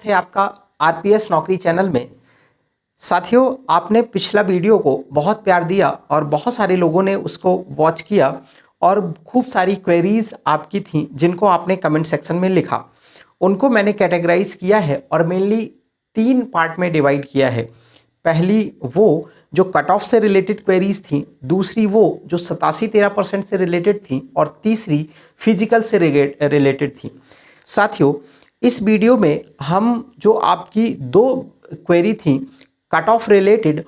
है आपका आरपीएस नौकरी चैनल में। साथियों, आपने पिछला वीडियो को बहुत प्यार दिया और बहुत सारे लोगों ने उसको वॉच किया और खूब सारी क्वेरीज आपकी थी जिनको आपने कमेंट सेक्शन में लिखा। उनको मैंने कैटेगराइज किया है और मेनली 3 पार्ट में डिवाइड किया है। पहली वो जो कट ऑफ से रिलेटेड क्वेरीज थी, दूसरी वो जो 87-13% से रिलेटेड थी और तीसरी फिजिकल से रिलेटेड थी। साथियों, इस वीडियो में हम जो आपकी 2 क्वेरी थी कट ऑफ रिलेटेड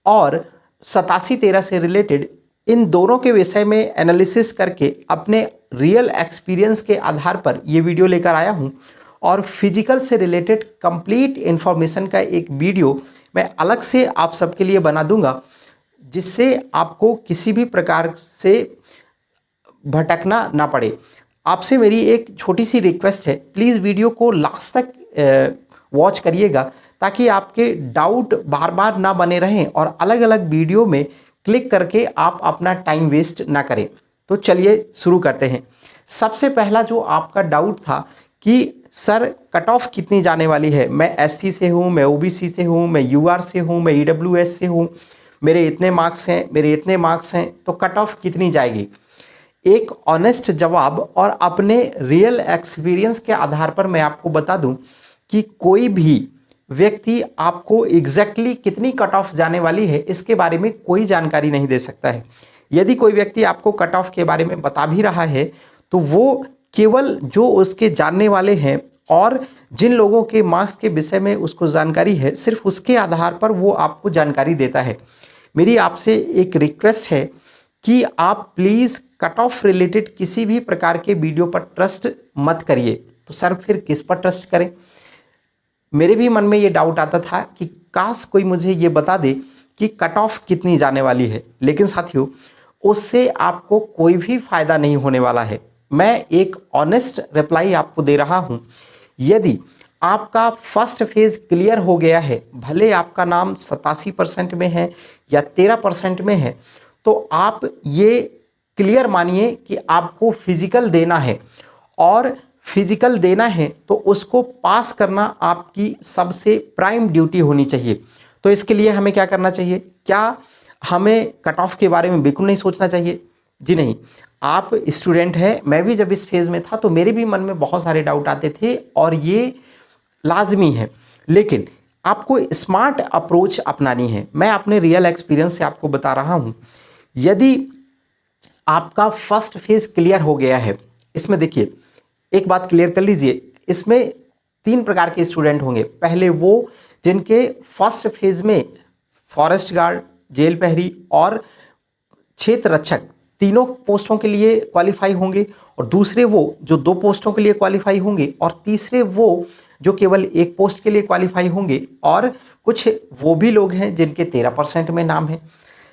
और 87-13 से रिलेटेड, इन दोनों के विषय में एनालिसिस करके अपने रियल एक्सपीरियंस के आधार पर ये वीडियो लेकर आया हूँ। और फिजिकल से रिलेटेड कंप्लीट इन्फॉर्मेशन का एक वीडियो मैं अलग से आप सबके लिए बना दूंगा, जिससे आपको किसी भी प्रकार से भटकना ना पड़े। आपसे मेरी एक छोटी सी रिक्वेस्ट है, प्लीज़ वीडियो को लास्ट तक वॉच करिएगा ताकि आपके डाउट बार बार ना बने रहें और अलग अलग वीडियो में क्लिक करके आप अपना टाइम वेस्ट ना करें। तो चलिए शुरू करते हैं। सबसे पहला जो आपका डाउट था कि सर कट ऑफ कितनी जाने वाली है, मैं एससी से हूँ, मैं ओबीसी से हूँ, मैं यूआर से हूँ, मैं ईडब्ल्यूएस से हूँ, मेरे इतने मार्क्स हैं, मेरे इतने मार्क्स हैं, तो कट ऑफ कितनी जाएगी। एक ऑनेस्ट जवाब और अपने रियल एक्सपीरियंस के आधार पर मैं आपको बता दूं कि कोई भी व्यक्ति आपको एग्जैक्टली कितनी कट ऑफ जाने वाली है इसके बारे में कोई जानकारी नहीं दे सकता है। यदि कोई व्यक्ति आपको कट ऑफ के बारे में बता भी रहा है तो वो केवल जो उसके जानने वाले हैं और जिन लोगों के मार्क्स के विषय में उसको जानकारी है, सिर्फ उसके आधार पर वो आपको जानकारी देता है। मेरी आपसे एक रिक्वेस्ट है कि आप प्लीज़ कट ऑफ रिलेटेड किसी भी प्रकार के वीडियो पर ट्रस्ट मत करिए। तो सर फिर किस पर ट्रस्ट करें? मेरे भी मन में ये डाउट आता था कि काश कोई मुझे ये बता दे कि कट ऑफ कितनी जाने वाली है, लेकिन साथियों उससे आपको कोई भी फायदा नहीं होने वाला है। मैं एक ऑनेस्ट रिप्लाई आपको दे रहा हूँ। यदि आपका फर्स्ट फेज क्लियर हो गया है, भले आपका नाम 87% में है या 13% में है, तो आप ये क्लियर मानिए कि आपको फिजिकल देना है और फिजिकल देना है तो उसको पास करना आपकी सबसे प्राइम ड्यूटी होनी चाहिए। तो इसके लिए हमें क्या करना चाहिए? क्या हमें कट ऑफ के बारे में बिल्कुल नहीं सोचना चाहिए? जी नहीं। आप स्टूडेंट हैं, मैं भी जब इस फेज़ में था तो मेरे भी मन में बहुत सारे डाउट आते थे और ये लाजमी है, लेकिन आपको स्मार्ट अप्रोच अपनानी है। मैं अपने रियल एक्सपीरियंस से आपको बता रहा हूँ। यदि आपका फर्स्ट फेज क्लियर हो गया है, इसमें देखिए एक बात क्लियर कर लीजिए, इसमें 3 प्रकार के स्टूडेंट होंगे। पहले वो जिनके फर्स्ट फेज में फॉरेस्ट गार्ड, जेल प्रहरी और क्षेत्र रक्षक तीनों पोस्टों के लिए क्वालिफाई होंगे, और दूसरे वो जो 2 पोस्टों के लिए क्वालिफाई होंगे, और तीसरे वो जो केवल 1 पोस्ट के लिए क्वालिफाई होंगे, और कुछ वो भी लोग हैं जिनके 13% में नाम है।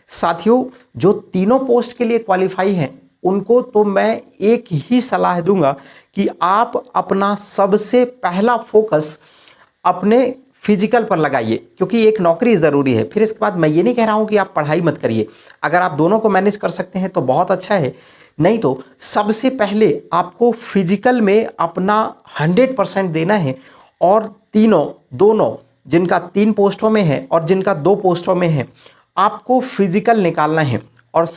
साथियों, जो तीनों पोस्ट के लिए क्वालिफाई हैं उनको तो मैं एक ही सलाह दूंगा कि आप अपना सबसे पहला फोकस अपने फिजिकल पर लगाइए, क्योंकि एक नौकरी ज़रूरी है। फिर इसके बाद मैं ये नहीं कह रहा हूँ कि आप पढ़ाई मत करिए, अगर आप दोनों को मैनेज कर सकते हैं तो बहुत अच्छा है, नहीं तो सबसे पहले आपको फिजिकल में अपना 100% देना है। और दोनों जिनका 3 पोस्टों में है और जिनका 2 पोस्टों में है, आपको फिजिकल निकालना है। और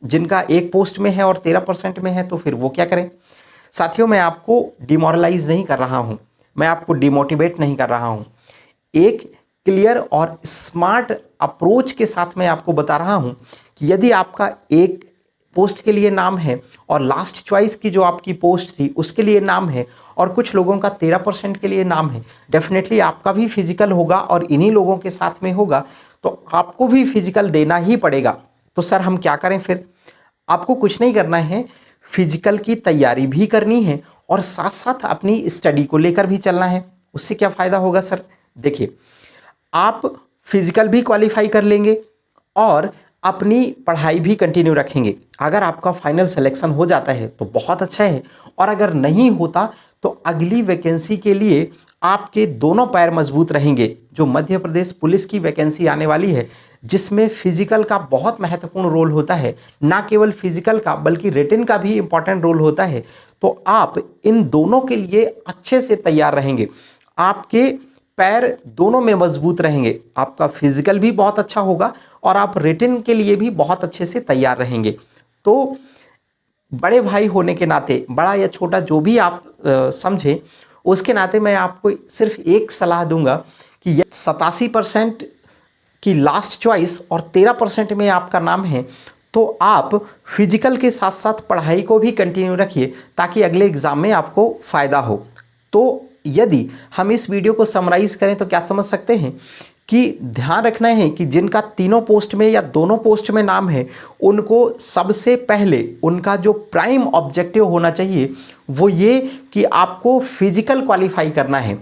जिनका 1 पोस्ट में है और 13% में है तो फिर वो क्या करें? साथियों, मैं आपको डिमोरलाइज नहीं कर रहा हूँ, मैं आपको डिमोटिवेट नहीं कर रहा हूँ। एक क्लियर और स्मार्ट अप्रोच के साथ मैं आपको बता रहा हूँ कि यदि आपका 1 पोस्ट के लिए नाम है और लास्ट चॉइस की जो आपकी पोस्ट थी उसके लिए नाम है और कुछ लोगों का 13% के लिए नाम है, डेफिनेटली आपका भी फिजिकल होगा और इन्हीं लोगों के साथ में होगा, तो आपको भी फिजिकल देना ही पड़ेगा। तो सर हम क्या करें फिर? आपको कुछ नहीं करना है, फिजिकल की तैयारी भी करनी है और साथ साथ अपनी स्टडी को लेकर भी चलना है। उससे क्या फ़ायदा होगा सर? देखिए, आप फिजिकल भी क्वालिफाई कर लेंगे और अपनी पढ़ाई भी कंटिन्यू रखेंगे। अगर आपका फाइनल सिलेक्शन हो जाता है तो बहुत अच्छा है, और अगर नहीं होता तो अगली वैकेंसी के लिए आपके दोनों पैर मजबूत रहेंगे। जो मध्य प्रदेश पुलिस की वैकेंसी आने वाली है, जिसमें फिजिकल का बहुत महत्वपूर्ण रोल होता है, ना केवल फिजिकल का बल्कि रिटन का भी इंपॉर्टेंट रोल होता है, तो आप इन दोनों के लिए अच्छे से तैयार रहेंगे। आपके पैर दोनों में मजबूत रहेंगे, आपका फिजिकल भी बहुत अच्छा होगा और आप रिटन के लिए भी बहुत अच्छे से तैयार रहेंगे। तो बड़े भाई होने के नाते, बड़ा या छोटा जो भी आप समझें, उसके नाते मैं आपको सिर्फ एक सलाह दूंगा कि 87% की लास्ट चॉइस और 13% में आपका नाम है, तो आप फिजिकल के साथ साथ पढ़ाई को भी कंटिन्यू रखिए ताकि अगले एग्ज़ाम में आपको फ़ायदा हो। तो यदि हम इस वीडियो को समराइज़ करें तो क्या समझ सकते हैं कि ध्यान रखना है कि जिनका तीनों पोस्ट में या दोनों पोस्ट में नाम है, उनको सबसे पहले उनका जो प्राइम ऑब्जेक्टिव होना चाहिए वो ये कि आपको फिजिकल क्वालिफाई करना है।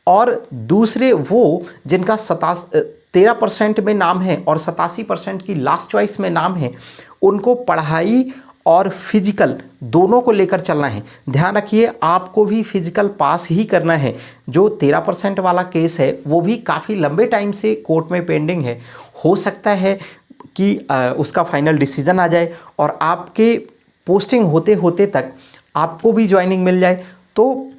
और दूसरे वो जिनका 13% में नाम है और 87% की लास्ट चॉइस में नाम है, उनको पढ़ाई और फिजिकल दोनों को लेकर चलना है। ध्यान रखिए, आपको भी फिजिकल पास ही करना है। जो 13% वाला केस है वो भी काफ़ी लंबे टाइम से कोर्ट में पेंडिंग है। हो सकता है कि उसका फाइनल डिसीजन आ जाए और आपके पोस्टिंग होते होते तक आपको भी ज्वाइनिंग मिल जाए। तो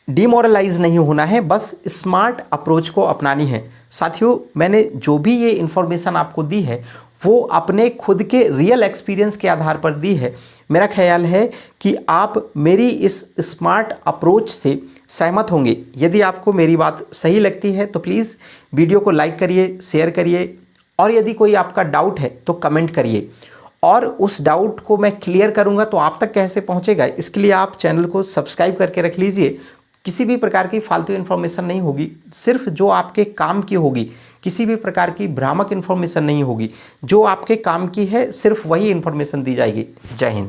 डिमोरलाइज नहीं होना है, बस स्मार्ट अप्रोच को अपनानी है। साथियों, मैंने जो भी ये इन्फॉर्मेशन आपको दी है वो अपने खुद के रियल एक्सपीरियंस के आधार पर दी है। मेरा ख्याल है कि आप मेरी इस स्मार्ट अप्रोच से सहमत होंगे। यदि आपको मेरी बात सही लगती है तो प्लीज़ वीडियो को लाइक करिए, शेयर करिए और यदि कोई आपका डाउट है तो कमेंट करिए और उस डाउट को मैं क्लियर करूंगा। तो आप तक कैसे पहुंचेगा, इसके लिए आप चैनल को सब्सक्राइब करके रख लीजिए। किसी भी प्रकार की फालतू इन्फॉर्मेशन नहीं होगी, सिर्फ जो आपके काम की होगी। किसी भी प्रकार की भ्रामक इन्फॉर्मेशन नहीं होगी, जो आपके काम की है सिर्फ वही इन्फॉर्मेशन दी जाएगी। जय हिंद।